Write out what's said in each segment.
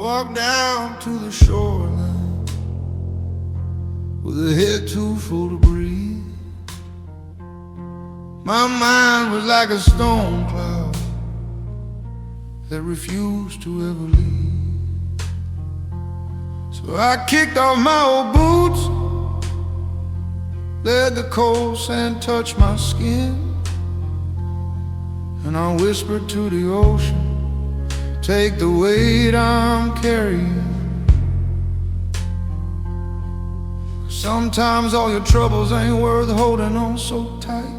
walked down to the shoreline with a head too full to breathe. My mind was like a storm cloud that refused to ever leave. So I kicked off my old boots, let the cold sand touch my skin, and I whispered to the ocean, take the weight I'm carrying. Sometimes all your troubles ain't worth holding on so tight.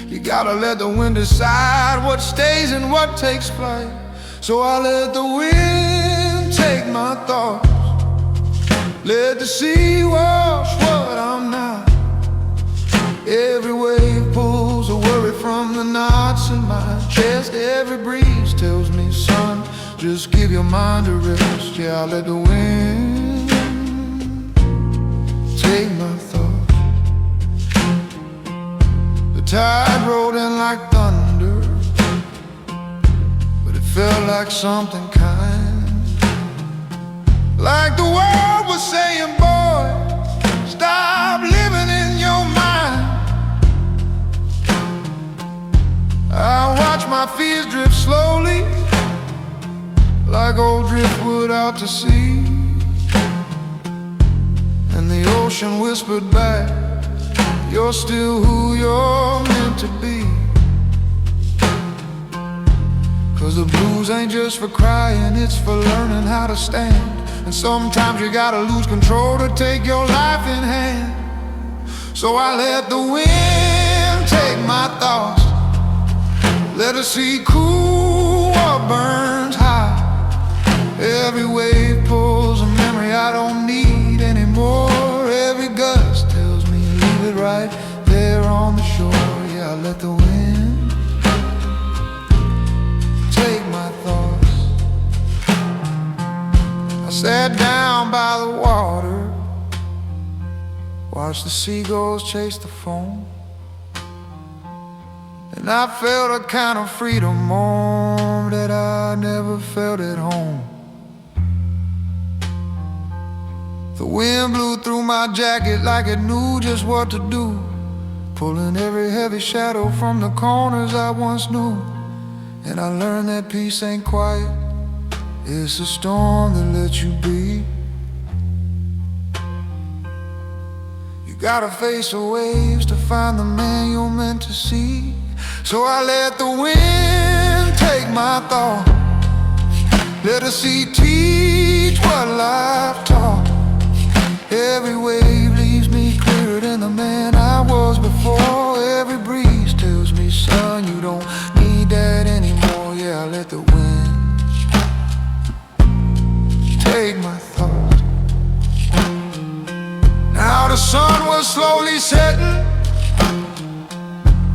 You gotta let the wind decide what stays and what takes flight. So I let the wind take my thoughts, let the sea wash what I'm not. Every wave pulls a worry from the knots in my chest. Every breeze tells me, son, just give your mind a rest. Yeah, I let the wind take my thoughts. The tide rolled in like thunder, but it felt like something kind, like the world was saying, boy, stop living in your mind. I watch my fears drift slowly, like old driftwood out to sea. And the ocean whispered back, you're still who you're meant to be. 'Cause the blues ain't just for crying, it's for learning how to stand. And sometimes you gotta lose control to take your life in hand. So I let the wind take my thoughts, let the sea cool what burns high. Every wave pulls a memory I don't need anymore. Every gust tells me leave it right there on the shore. Yeah, I let the wind take my thoughts. I sat down by the water, watched the seagulls chase the foam, and I felt a kind of freedom more that I never felt at home. The wind blew through my jacket like it knew just what to do, pulling every heavy shadow from the corners I once knew. And I learned that peace ain't quiet, it's a storm that lets you be. You gotta face the waves to find the man you're meant to see. So I let the wind take my thought, let the sea teach what life taught. Every wave leaves me clearer than the man I was before. Every breeze tells me, son, you don't need that anymore. Yeah, I let the wind take my thoughts. Now the sun was slowly setting,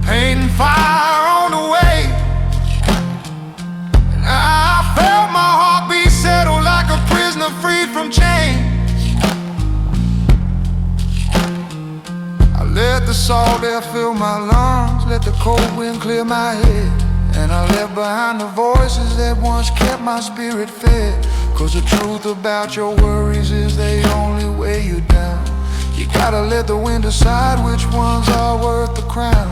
painting fire on the way, and I felt my heartbeat settle like a prisoner freed from chains. Let the salt air fill my lungs, let the cold wind clear my head, and I left behind the voices that once kept my spirit fed. 'Cause the truth about your worries is they only weigh you down. You gotta let the wind decide which ones are worth the crown.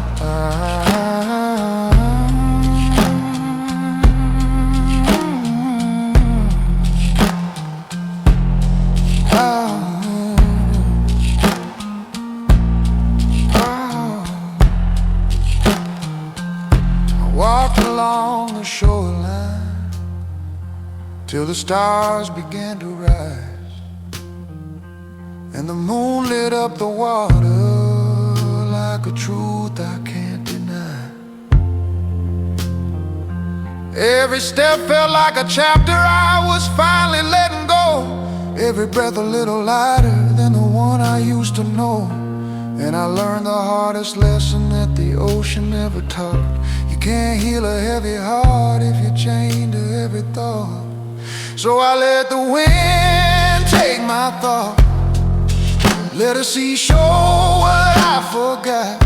Walked along the shoreline till the stars began to rise, and the moon lit up the water like a truth I can't deny. Every step felt like a chapter I was finally letting go. Every breath a little lighter than the one I used to know. And I learned the hardest lesson that the ocean never taught. You can't heal a heavy heart if you're chained to every thought. So I let the wind take my thought, let the sea show what I forgot.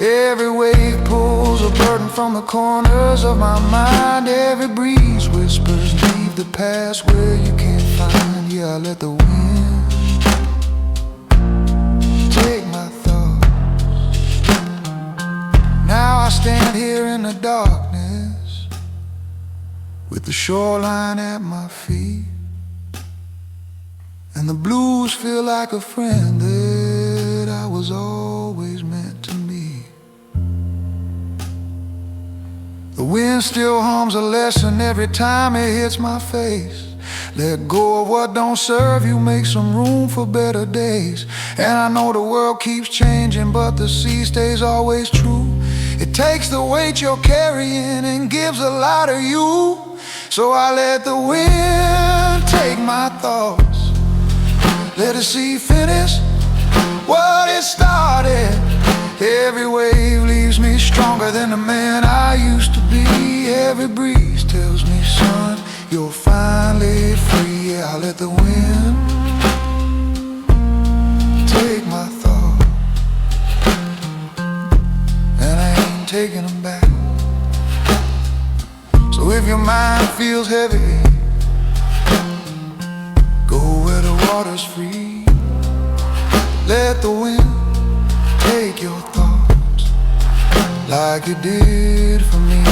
Every wave pulls a burden from the corners of my mind. Every breeze whispers, leave the past where you can't find. Yeah, I let the wind take my thoughts. Now I stand here in the darkness with the shoreline at my feet, and the blues feel like a friend that I was always meant to meet. The wind still hums a lesson every time it hits my face. Let go of what don't serve you, make some room for better days. And I know the world keeps changing, but the sea stays always true. It takes the weight you're carrying and gives a lot of you. So I let the wind take my thoughts, let the sea finish what it started. Every wave leaves me stronger than the man I used to be. Every breeze tells me, son, you're finally free. Yeah, I let the wind take my thoughts, and I ain't taking them back. So if your mind feels heavy, go where the water's free. Let the wind take your thoughts like it did for me.